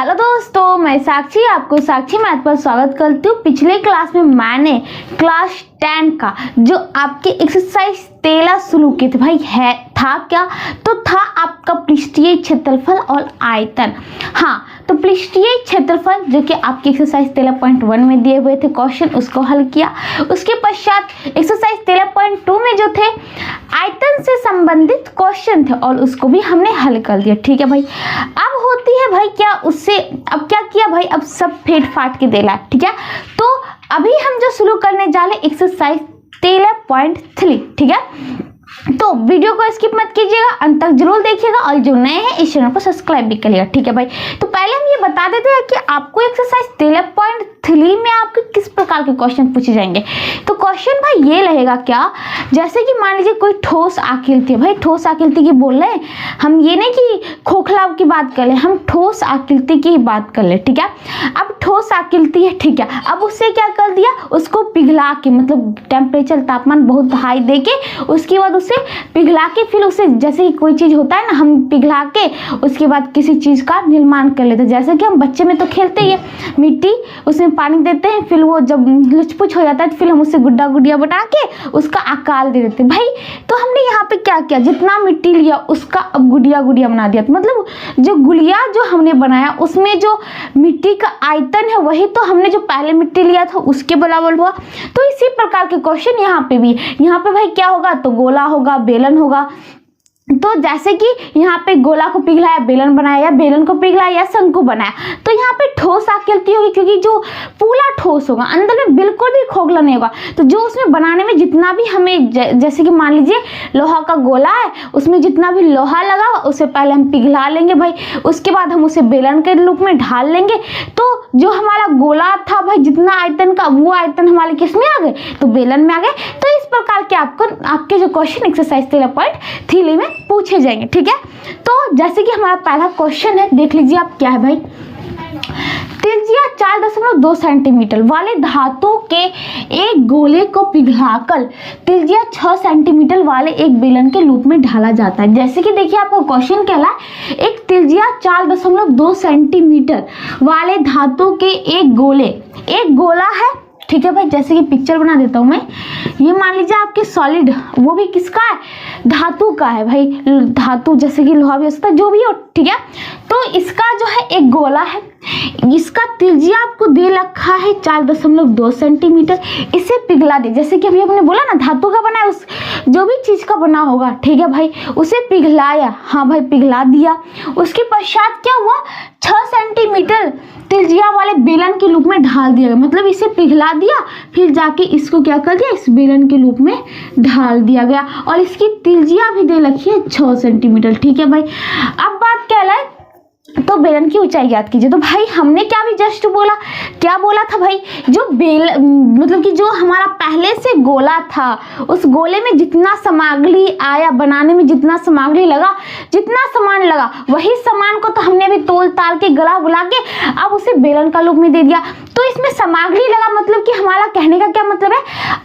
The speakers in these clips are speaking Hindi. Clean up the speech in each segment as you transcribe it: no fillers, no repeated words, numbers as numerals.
हेलो दोस्तों, मैं साक्षी आपको साक्षी मैथ पर स्वागत करती हूँ। पिछले क्लास में मैंने क्लास 10 का जो आपके एक्सरसाइज 13 शुरू किए थे भाई, है था क्या? तो था आपका पृष्ठीय क्षेत्रफल और आयतन। हाँ, तो पृष्ठीय क्षेत्रफल जो कि आपकी एक्सरसाइज 13.1 में दिए हुए थे क्वेश्चन, उसको हल किया। उसके पश्चात एक्सरसाइज 13.2 में जो थे आयतन से संबंधित क्वेश्चन थे और उसको भी हमने हल कर दिया। ठीक है भाई, अब होती है भाई क्या, उससे अब क्या किया भाई, अब सब फेट फाट के देला। ठीक है, तो अभी हम जो शुरू करने जा रहे एक्सरसाइज 13.3। ठीक है, तो वीडियो को स्किप मत कीजिएगा, अंत तक जरूर देखिएगा और जो नए हैं इस चैनल को सब्सक्राइब भी करिएगा। ठीक है भाई, तो पहले हम ये बता देते हैं कि आपको एक्सरसाइज 13.3 में आपके किस प्रकार के क्वेश्चन पूछे जाएंगे। तो क्वेश्चन भाई ये रहेगा क्या, जैसे कि मान लीजिए कोई ठोस आकृति है। भाई ठोस आकृति की बोल रहे हैं हम, ये नहीं कि खोखला की बात कर ले, हम ठोस आकृति की ही बात कर ले। ठीक है, अब ठोस आकृति है, ठीक है, अब उससे क्या कर दिया, उसको पिघला के, मतलब टेम्परेचर तापमान बहुत हाई दे के उसके बाद उसे पिघला के, फिर उसे जैसे कि कोई चीज होता है ना, हम पिघला के उसके बाद किसी चीज का निर्माण कर लेते हैं। जैसे कि हम बच्चे में तो खेलते ही है, मिट्टी उसमें पानी देते हैं, फिर वो जब लुचपुच हो जाता है तो फिर हम उससे गुड्डा गुड़िया बना के उसका आकार दे देते हैं। भाई तो हमने यहाँ पे क्या किया, जितना मिट्टी लिया उसका अब गुड़िया गुड़िया बना दिया। मतलब जो गुड़िया जो हमने बनाया उसमें जो मिट्टी का आयतन है वही तो हमने जो पहले मिट्टी लिया था उसके बराबर हुआ। तो इसी प्रकार के क्वेश्चन यहाँ पे भी, यहाँ पे भाई क्या होगा, तो गोला होगा, बेलन होगा। तो जैसे कि यहाँ पे गोला को पिघलाया, बेलन बनाया, या बेलन को पिघलाया या शंकु बनाया, तो यहाँ पे ठोस आकृति होगी क्योंकि जो पूरा ठोस होगा, अंदर में बिल्कुल भी खोखला नहीं होगा। तो जो उसमें बनाने में जितना भी हमें, जैसे कि मान लीजिए लोहा का गोला है, उसमें जितना भी लोहा लगा उसे पहले हम पिघला लेंगे भाई, उसके बाद हम उसे बेलन के रूप में ढाल लेंगे। तो जो हमारा गोला था भाई जितना आयतन का, वो आयतन हमारे किस में आ गए, तो बेलन में आ गए। तो इस प्रकार के आपके जो क्वेश्चन एक्सरसाइज 13.3 में पूछे जाएंगे। ठीक है, तो जैसे कि हमारा पहला क्वेश्चन है, देख लीजिए आप क्या है भाई। त्रिज्या 4.2 सेंटीमीटर वाले धातु के एक गोले को पिघलाकर त्रिज्या 6 सेंटीमीटर वाले एक बेलन के रूप में ढाला जाता है। जैसे कि देखिए आपको क्वेश्चन क्या है, एक त्रिज्या 4.2 सेंटीमीटर वाले धातु के एक गोला है। ठीक है भाई, जैसे कि पिक्चर बना देता हूं मैं, ये मान लीजिए आपके सॉलिड, वो भी किसका है, धातु का है भाई। धातु जैसे कि लोहा भी हो सकता है, जो भी हो। ठीक है, तो इसका जो है एक गोला है, इसका त्रिज्या आपको दे रखा है 4.2 सेंटीमीटर। इसे पिघला दे, जैसे कि अभी हमने बोला ना धातु का बना है, उस जो भी चीज का बना होगा। ठीक है भाई, उसे पिघलाया, हाँ भाई पिघला दिया। उसके पश्चात क्या हुआ, 6 सेंटीमीटर त्रिज्या वाले बेलन के रूप में ढाल दिया गया। मतलब इसे पिघला दिया, फिर जाके इसको क्या कर दिया, इस बेलन के रूप में ढाल दिया गया और इसकी त्रिज्या भी दे रखी है 6 सेंटीमीटर। ठीक है भाई, अब बात क्या है, तो बेलन की ऊंचाई याद कीजिए। तो भाई हमने क्या भी जस्ट बोला, क्या बोला था भाई, जो मतलब कि जो हमारा पहले से गोला था, उस गोले में जितना सामग्री आया बनाने में, जितना सामग्री लगा, जितना सामान लगा, वही सामान को तो हमने अभी तोल ताल के गला बुला के अब उसे बेलन का रूप में दे दिया। तो इसमें सामग्री लगा, मतलब कि हमारा कहने का क्या मतलब है,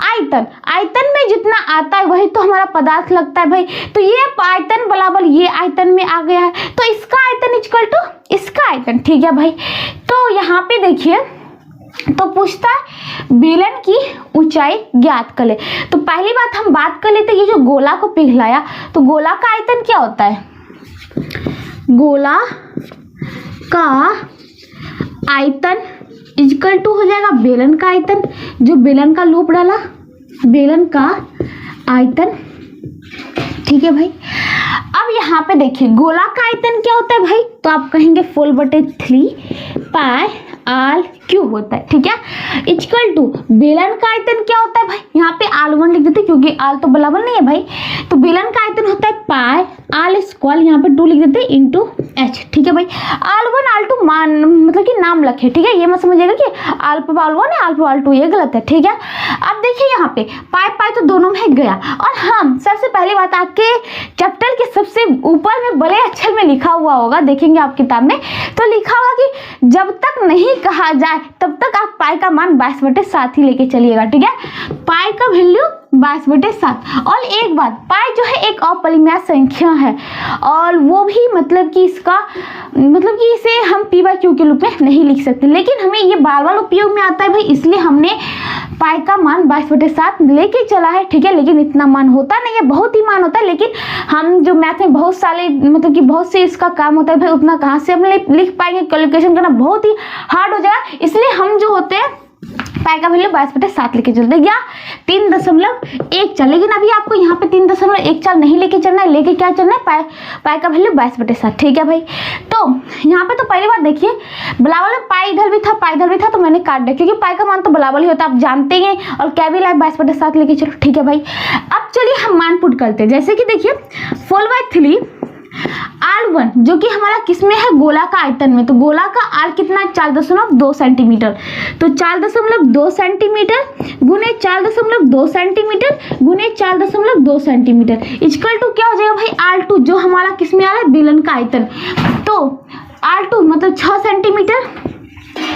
आयतन। आयतन में जितना आता है वही तो हमारा पदार्थ लगता है भाई। तो ये आयतन बराबर ये आयतन में आ गया है, तो इसका आयतन इक्वल टू इसका आयतन। ठीक है भाई, तो यहाँ पे देखिए, तो पूछता है बेलन की ऊंचाई ज्ञात कर ले। तो पहली बात हम बात कर लेते हैं, ये जो गोला को पिघलाया, तो गोला का आयतन क्या होता है, गोला का आयतन इक्वल टू हो जाएगा बेलन का आयतन, जो बेलन का लूप डाला, बेलन का आयतन। ठीक है भाई, अब यहाँ पे देखिए गोला का आयतन क्या होता है भाई, तो आप कहेंगे 4/3 पाई आल क्यूब होता है। ठीक है, इक्वल टू बेलन का आयतन क्या होता है भाई, यहाँ पे आल1 लिख देते क्योंकि आल तो बराबर नहीं है भाई। तो बेलन का आयतन होता है पाई आल स्क्वायर, यहाँ पे 2 लिख देते इंटू एच। ठीक है भाई, आल1 आल2 मान मतलब कि नाम रखे। ठीक है, ये मत समझिएगा कि आल पर आल1 है, आल पर आल2, ये गलत है। ठीक है, अब देखिए यहाँ पे पाई पाई तो दोनों में गया, और हम सबसे पहली बात आपके चैप्टर के सबसे ऊपर में बड़े अक्षर में लिखा हुआ होगा, देखेंगे आप किताब में, तो लिखा होगा कि जब तक नहीं कहा जाए तब तक आप पाई का मान 22/7 ही लेके चलिएगा। ठीक है, पाई का वैल्यू 22/7। और एक बात, पाई जो है एक अपरिमेय संख्या है और वो भी मतलब कि इसका मतलब कि इसे हम p/q के रूप में नहीं लिख सकते, लेकिन हमें ये बार बार उपयोग में आता है भाई, इसलिए हमने पाई का मान 22/7 लेके चला है। ठीक है, लेकिन इतना मान होता नहीं है, बहुत ही मान होता है, लेकिन हम जो मैथ में बहुत सारे मतलब कि बहुत से इसका काम होता है भाई, उतना कहाँ से हम लिख पाएंगे, कैलकुलेशन करना बहुत ही हार्ड हो जाएगा। इसलिए हम जो होते हैं पाई का वैल्यू 22/7 लेके चलते हैं या 3.14। लेकिन अभी आपको यहाँ पे 3.14 नहीं लेके चलना है, लेके क्या चलना है, पाई का वैल्यू 22/7। ठीक है भाई, तो यहाँ पे तो पहली बात देखिए, बराबर में पाई इधर भी था, पाई इधर भी था, तो मैंने काट दिया क्योंकि पाई का मान तो बराबर ही होता है, आप जानते हैं। और क्या भी लाए 22/7 लेके चलो। ठीक है भाई, अब चलिए हम मान पुट करते हैं। जैसे कि देखिए 4/3 R1 जो कि हमारा किसमें है, गोला का आयतन में, तो गोला का आर कितना है 4.2 सेंटीमीटर, तो 4.2 सेंटीमीटर गुने 4.2 सेंटीमीटर गुने 4.2 सेंटीमीटर इक्वल टू क्या हो जाएगा भाई R2 जो हमारा किसमें आ रहा है, बेलन का आयतन, तो R2 मतलब 6 सेंटीमीटर,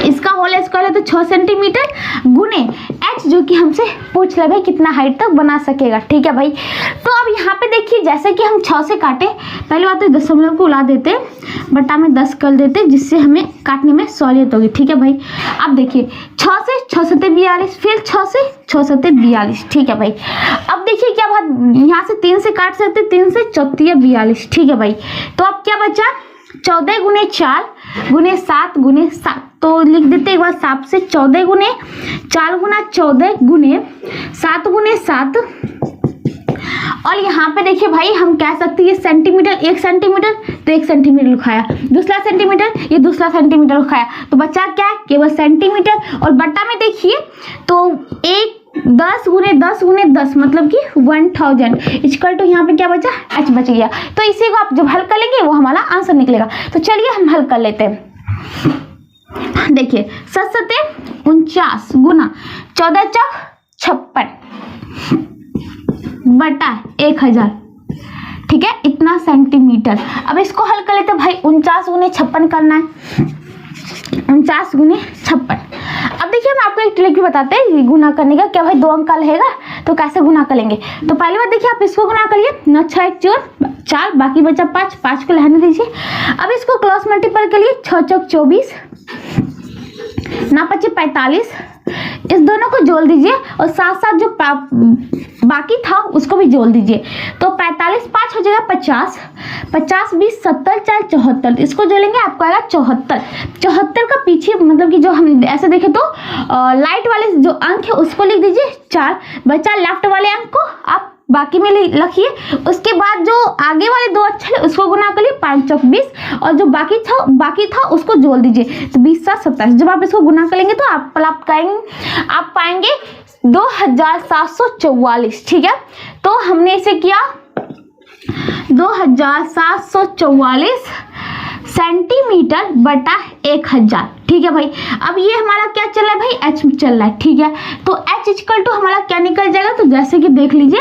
इसका होल स्क्वायर है तो 6 सेंटीमीटर गुने h जो कि हमसे पूछ रहा है भाई कितना हाइट तक बना सकेगा। ठीक है भाई, तो अब यहाँ पे देखिए जैसे कि हम 6 से काटे, पहले बात तो दशमलव को उड़ा देते, बटा में 10 कर देते, जिससे हमें काटने में सहूलियत होगी। ठीक है भाई, अब देखिए 6 से 6 सत्ते 42, फिर 6 से 6 सत्ते 42। ठीक है भाई, अब देखिए क्या बात, यहाँ से 3 से काट सकते, 3 से 4 42। ठीक है भाई, तो अब क्या बचा, 14 गुने 4 गुने 7 गुने 7, तो लिख देते एक बार 7 से 14 गुने 4 गुना 14 गुने 7 गुने 7। और यहाँ पे देखिए भाई हम कह सकते हैं ये सेंटीमीटर, 1 सेंटीमीटर तो 1 सेंटीमीटर लिखाया, दूसरा सेंटीमीटर ये दूसरा सेंटीमीटर लिखाया, तो बचा क्या है, केवल सेंटीमीटर। और बट्टा में देखिए तो 10 गुने 10 गुने 10 मतलब कि 1000 इक्वल टू यहाँ पे क्या बचा, h बच गया। तो इसी को आप जब हल कर लेंगे वो हमारा आंसर निकलेगा। तो चलिए हम हल कर लेते हैं। देखिए 7 सत्ते 49 गुना 14 चौक 56 बटा 1000, ठीक है, इतना सेंटीमीटर। अब इसको हल कर लेते हैं भाई, 49 गुने 56 करना है, 49 गुने 56। अब देखिए हम आपको एक ट्रिक भी बताते हैं गुना करने का, क्या भाई 2 अंक का रहेगा तो कैसे गुना करेंगे। तो पहली बात देखिए आप इसको गुना करिए, 9 6 1 4, बाकी बचा 5, 5 को रहने दीजिए। अब इसको क्रॉस मल्टीपल के लिए 6 चौक 24, 9 5 45, इस दोनों को जोड़ दीजिए और साथ साथ जो बाकी था उसको भी जोड़ दीजिए, तो 45 5 हो जाएगा 50, 50 20 70 4 74, इसको जोड़ेंगे आपको आएगा 74। 74 का पीछे मतलब कि जो हम ऐसे देखें तो लाइट वाले जो अंक है उसको लिख दीजिए 4, बचा लेफ्ट वाले अंक को आप बाकी में लिखिए। उसके बाद जो आगे वाले 2 अक्षर है उसको गुना करिए, 5 चौक 20 और जो बाकी था उसको जोड़ दीजिए, तो 20 7 27। जब आप इसको गुना करेंगे तो आप पाएंगे 2744। ठीक है, तो हमने इसे किया 2744 सेंटीमीटर बटा 1000। ठीक है भाई, अब ये हमारा क्या चल रहा है भाई, h चल रहा है। ठीक है, तो h इक्वल टू हमारा क्या निकल जाएगा, तो जैसे कि देख लीजिए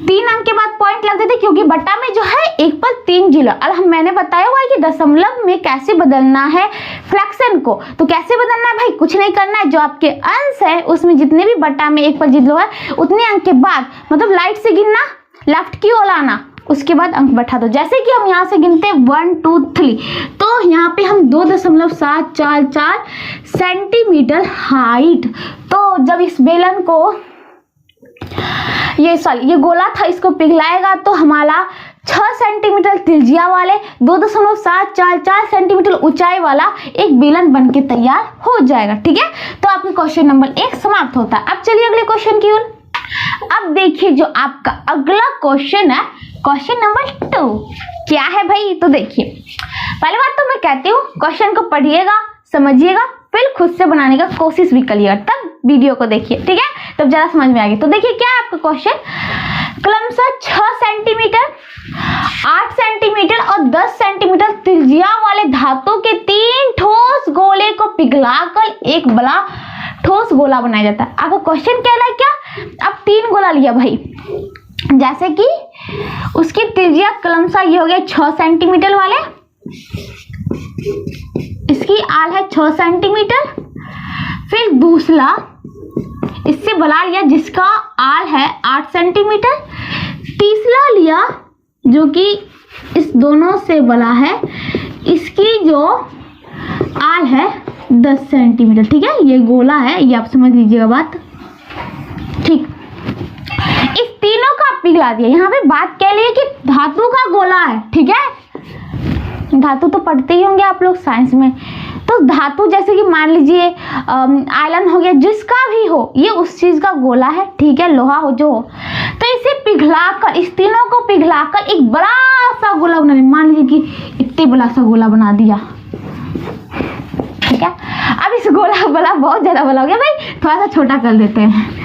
3 अंक के बाद पॉइंट लग देते क्योंकि बटा में जो है 1 पर 3 जीरो। अब मैंने बताया हुआ है कि दशमलव में कैसे बदलना है फ्रैक्शन को, तो कैसे बदलना है भाई, कुछ नहीं करना है, जो आपके अंश है उसमें जितने भी बटा में 1 पर जीरो है उतने अंक के बाद मतलब लाइट से गिनना, लेफ्ट की ओर आना, उसके बाद अंक बैठा दो। जैसे कि हम यहाँ से गिनते 1 2 3, तो यहाँ पे हम 2.744 सेंटीमीटर हाइट, तो जब इस बेलन को ये गोला था इसको पिघलाएगा तो हमारा 6 सेंटीमीटर त्रिज्या वाले 2.744 सेंटीमीटर ऊंचाई वाला एक बेलन बनके तैयार हो जाएगा। ठीक है, तो आपका क्वेश्चन नंबर 1 समाप्त होता है। अब चलिए अगले क्वेश्चन की ओर। अब देखिए जो आपका अगला क्वेश्चन है, क्वेश्चन नंबर 2 क्या है भाई, तो देखिए पहले बात तो मैं कहती हूँ क्वेश्चन को पढ़िएगा, समझिएगा, फिर खुद से बनाने का कोशिश भी करिएगा, तब वीडियो को देखिए। ठीक है, तब ज्यादा समझ में आएगी। तो देखिए क्या है आपका क्वेश्चन, क्रमशः 6 सेंटीमीटर 8 सेंटीमीटर और 10 सेंटीमीटर त्रिज्या वाले धातु के 3 ठोस गोले को पिघलाकर एक बड़ा ठोस गोला बनाया जाता है। आपका क्वेश्चन कह रहा है क्या, अब 3 गोला लिया भाई, जैसे कि उसकी त्रिज्या क्रमशः ये हो गया 6 सेंटीमीटर वाले, इसकी आल है 6 सेंटीमीटर, फिर दूसरा इससे बला लिया जिसका आल है 8 सेंटीमीटर, तीसरा लिया जो कि इस दोनों से बला है, इसकी जो आल है 10 सेंटीमीटर। ठीक है, ये गोला है, ये आप समझ लीजिएगा बात। ठीक, इस तीनों का पिघला दिया। यहाँ पे बात क्या लिए कि धातु का गोला है। ठीक है, धातु तो पढ़ते ही होंगे आप लोग साइंस में। तो धातु जैसे कि मान लीजिए आयरन हो गया, जिसका भी हो, ये उस चीज का गोला है। ठीक है, लोहा हो जो हो, तो इसे पिघलाकर, इस तीनों को पिघलाकर एक बड़ा सा गोला बना लिया। मान लीजिए कि इतने बड़ा सा गोला बना दिया। ठीक है, अब इस गोला बड़ा बहुत ज्यादा बड़ा हो गया भाई, थोड़ा सा छोटा कर देते हैं।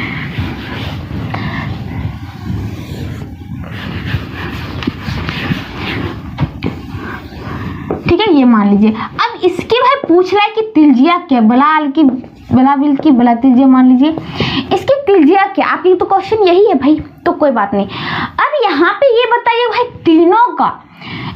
ठीक है, ये मान लीजिए। अब इसके भाई पूछ रहा है कि तिल्जिया क्या, बलाल की, बला बिल की, बला तिल्जिया मान लीजिए। इसकी तिल्जिया क्या, आपकी तो क्वेश्चन यही है भाई, तो कोई बात नहीं। अब यहाँ पे ये बताइए भाई, तीनों का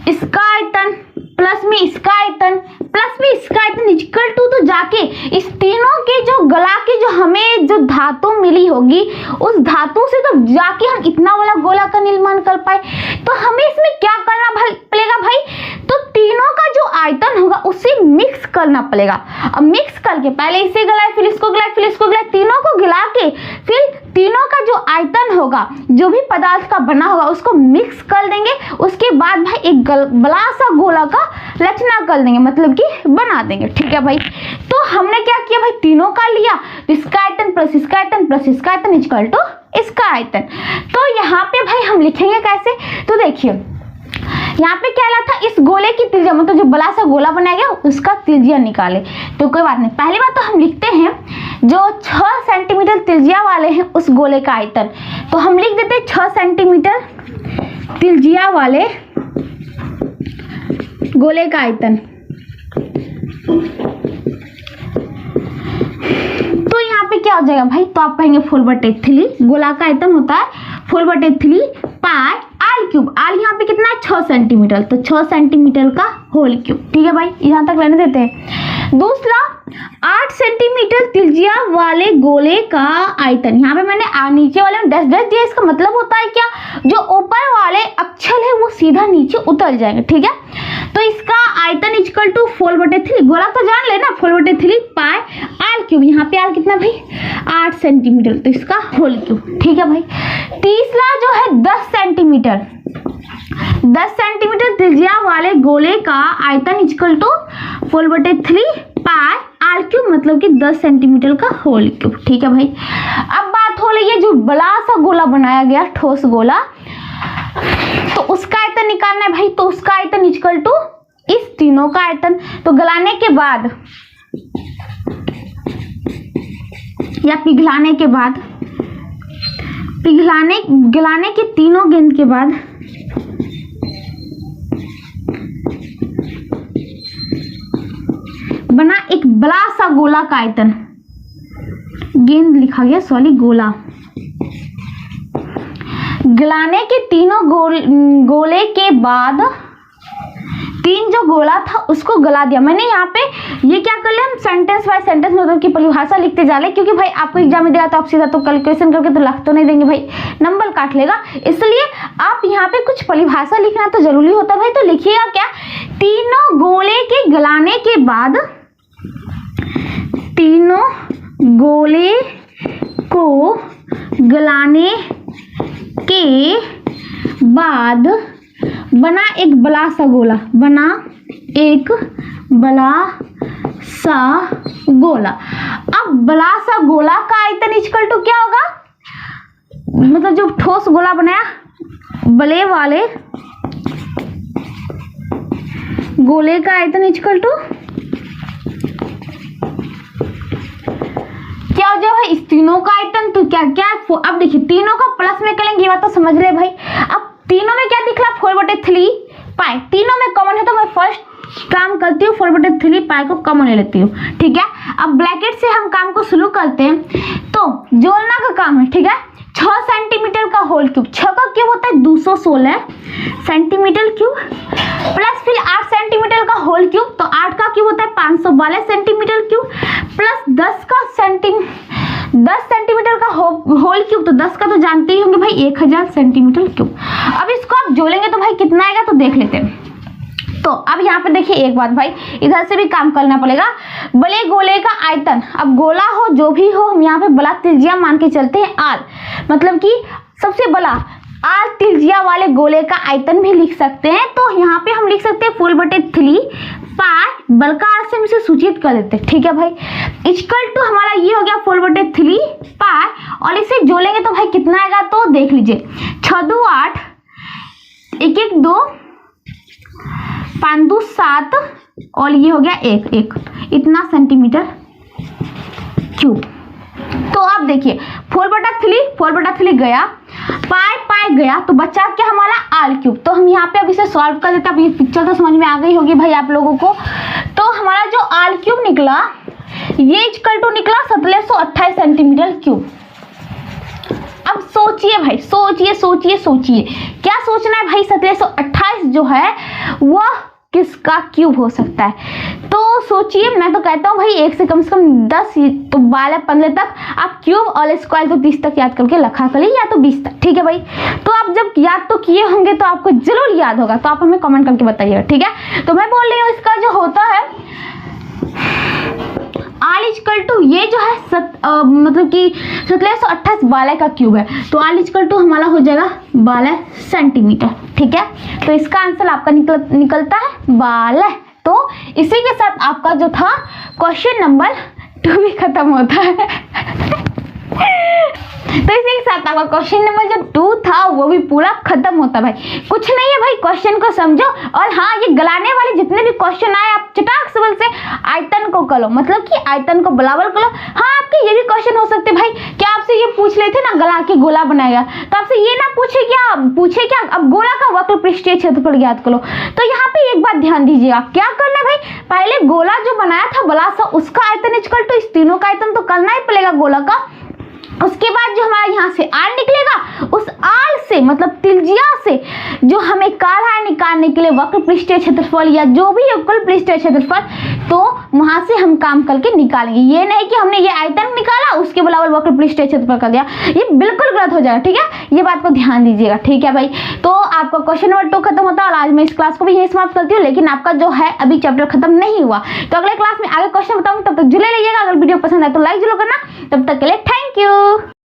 इसका आयतन प्लस में इसका आयतन प्लस में इसका आयतन इक्वल टू, तो जाके इस तीनों के जो गला के जो हमें जो धातु मिली होगी, उस धातु से तो जाके हम इतना वाला गोला का निर्माण कर पाए। तो हमें इसमें क्या करना पड़ेगा भाई, तो तीनों का जो आयतन होगा उसे मिक्स करना पड़ेगा। अब मिक्स करके पहले इसे गलाए, फिर इसको गलाए, फिर इसको गलाए, तीनों को गिला के फिर तीनों का जो आयतन होगा, जो भी पदार्थ का बना होगा, उसको मिक्स कर देंगे। उसके बाद भाई एक बड़ा सा गोला का रचना कर देंगे, मतलब कि बना देंगे। ठीक है भाई, तो हमने क्या किया भाई, तीनों का लिया, इसका आयतन प्लस इसका आयतन प्लस इसका आयतन इक्वल टू इसका आयतन। तो यहाँ पे भाई हम लिखेंगे कैसे, तो देखिए यहाँ पे क्या था, इस गोले की त्रिज्या, मतलब जो बड़ा सा गोला बनाया गया उसका त्रिज्या निकाले। तो कोई बात नहीं, पहली बात तो हम लिखते हैं जो 6 सेंटीमीटर त्रिज्या वाले हैं उस गोले का आयतन, तो हम लिख देते हैं 6 सेंटीमीटर त्रिज्या वाले गोले का आयतन। तो यहाँ पे क्या हो जाएगा भाई, तो आप कहेंगे 4/3, गोला का आयतन होता है 4/3 पाई आल क्यूब। आल यहाँ पे कितना है 6 सेंटीमीटर, तो 6 सेंटीमीटर का होल क्यूब। ठीक है भाई, यहाँ तक रहने देते हैं। दूसरा 8 सेंटीमीटर त्रिज्या वाले गोले का आयतन, यहाँ पे मैंने नीचे वाले में डैश डैश दिया, इसका मतलब होता है क्या, जो ऊपर वाले अक्षर है वो सीधा नीचे उतर जाएंगे। ठीक है, तो इसका आयतन इक्वल टू 4/3, गोला तो जान लेना 4/3 पाई आल क्यूब। यहाँ पे आल कितना भाई 8 सेंटीमीटर, तो इसका होल क्यूब। ठीक है भाई, तीसरा जो है 10 सेंटीमीटर त्रिज्या वाले गोले का आयतन equal to 4/3 pi r cube, मतलब कि 10 सेंटीमीटर का होल क्यूब। ठीक है भाई, अब बात हो रही है जो बड़ा सा गोला बनाया गया, ठोस गोला, तो उसका आयतन निकालना है भाई। तो उसका आयतन इक्वल टू इस तीनों का आयतन। तो गलाने के बाद या पिघलाने के बाद, गलाने के तीनों गेंद के बाद बना एक बड़ा सा गोला का आयतन, गेंद लिखा गया, सॉरी गोला। गलाने के तीनों गोले के बाद तीन जो गोला था उसको गला दिया। मैंने यहाँ पे ये क्या कर लिया, हम सेंटेंस बाय सेंटेंस मतलब की परिभाषा लिखते जा रहे, क्योंकि भाई आपको एग्जाम में दिया तो आप सीधा तो कैलकुलेशन करके तो लिख तो नहीं देंगे भाई, नंबर काट लेगा। इसलिए आप यहाँ पे कुछ परिभाषा लिखना तो जरूरी होता है भाई। तो लिखिएगा क्या, तीनों गोले के गलाने के बाद, तीनों गोले को गलाने के बाद बना एक बड़ा सा गोला, बना एक बड़ा सा गोला। अब बड़ा सा गोला का आयतन इक्वल टू क्या होगा, मतलब जो ठोस गोला बनाया, बड़े वाले गोले का आयतन इक्वल टू क्या हो जाए, इस तीनों का आयतन। तो क्या क्या, अब देखिए तीनों का प्लस में करेंगे, ये बात तो समझ रहे भाई। अब तीनों में क्या दिख रहा, 4/3 पाई, तीनों में कॉमन है तो मैं फर्स्ट काम करती हूँ 4/3 पाई को कॉमन ले लेती हूँ। ठीक है, अब ब्रैकेट से हम काम को शुरू करते हैं। तो जोड़ना का काम है, ठीक है, 6 सेंटीमीटर का होल क्यूब, 6 का क्यूब होता है 216 सेंटीमीटर क्यूब, प्लस फिर 8 सेंटीमीटर का होल क्यूब, तो 8 का क्यूब होता है 512 सेंटीमीटर क्यूब, प्लस 10 सेंटीमीटर का होल क्यूब, तो 10 का तो जानते ही होंगे भाई 1000 सेंटीमीटर क्यूब। अब इसको आप जोड़ेंगे तो भाई कितना आएगा, तो देख लेते हैं। तो अब यहाँ पे देखिए एक बात भाई, इधर से भी काम करना पड़ेगा। बड़े गोले का आयतन, अब गोला हो जो भी हो, हम यहाँ पे बड़ा त्रिज्या मान के चलते हैं आर, मतलब कि सबसे बड़ा आर त्रिज्या वाले गोले का आयतन भी लिख सकते हैं। तो यहाँ पे हम लिख सकते हैं 4/3 पाई, बड़का आर से हम इसे सूचित कर देते हैं, ठीक है भाई। इक्वल टू हमारा ये हो गया 4/3 पाई, और इसे जोड़ेंगे तो भाई कितना आएगा, तो देख लीजिए 6 2 8, 1 1 2, 5 2 7, और ये हो गया 1 1, इतना सेंटीमीटर क्यूब। तो आप देखिए 4/3 गया, पाई गया, तो बचा क्या हमारा आर क्यूब। तो हम यहाँ पे अब इसे सॉल्व कर देते हैं। अब ये पिक्चर तो समझ में आ गई होगी भाई आप लोगों को। तो हमारा जो आर क्यूब निकला, ये इक्वल टू निकला 1728 सेंटीमीटर क्यूब। अब सोचिए भाई, सोचिए क्या सोचना है भाई, 1728 जो है वह किसका क्यूब हो सकता है। तो सोचिए, मैं तो कहता हूँ भाई 1 से कम 10 तो 12 15 तक आप क्यूब और स्क्वायर तो 30 तक याद करके रखा करिए, या तो 20 तक, ठीक है भाई। तो आप जब याद तो किए होंगे तो आपको जरूर याद होगा, तो आप हमें कमेंट करके बताइएगा, ठीक है। तो मैं बोल रही हूँ इसका जो होता है आर इक्वल टू, ये जो है मतलब कि 1728 12 का क्यूब है, तो आर इक्वल टू हमारा हो जाएगा 12 सेंटीमीटर, ठीक है। तो इसका आंसर आपका निकलता है 12। तो इसी के साथ आपका जो था क्वेश्चन नंबर 2 भी खत्म होता है। तो इसी के साथ आपका क्वेश्चन नंबर जो 2 था वो भी पूरा खत्म होता है भाई। कुछ नहीं है भाई, क्वेश्चन को समझो, और हाँ ये गलाने वाले जितने भी क्वेश्चन आए आप चटाक से से आयतन को करो, मतलब कि आयतन को बराबर करो। हाँ आपके ये भी क्वेश्चन हो सकते भाई, क्या आपसे ये पूछ लेते ना गला के गोला बनाएगा, तो आपसे ये ना पूछे क्या अब गोला का वक्र पृष्ठीय क्षेत्रफल ज्ञात करो। तो यहाँ पे एक बात ध्यान दीजिएगा, क्या करना है भाई, पहले गोला जो बनाया था बड़ा सा, उसका आयतन इक्वल टू इस तीनों का आयतन तो करना ही पड़ेगा गोला का। उसके बाद जो हमारा यहाँ से आर निकलेगा, उस आर से मतलब त्रिज्या से जो हमें कार्य है निकालने के लिए वक्र पृष्ठीय क्षेत्रफल या जो भी उपकल पृष्ठीय क्षेत्रफल, तो वहां से हम काम करके निकालेंगे। ये नहीं कि हमने ये आयतन निकाला उसके बराबर वक्र पृष्ठीय क्षेत्रफल कर दिया, ये बिल्कुल गलत हो जाएगा, ठीक है। ये बात को ध्यान दीजिएगा, ठीक है भाई। तो आपका क्वेश्चन नंबर 2 खत्म होता है, और आज मैं इस क्लास को भी यही समाप्त करती हूँ। लेकिन आपका जो है अभी चैप्टर खत्म नहीं हुआ, तो अगले क्लास में आगे क्वेश्चन बताऊंगी, तब तक जुड़े रहिएगा। अगर वीडियो पसंद आए तो लाइक जरूर करना। तब तक के लिए थैंक यू।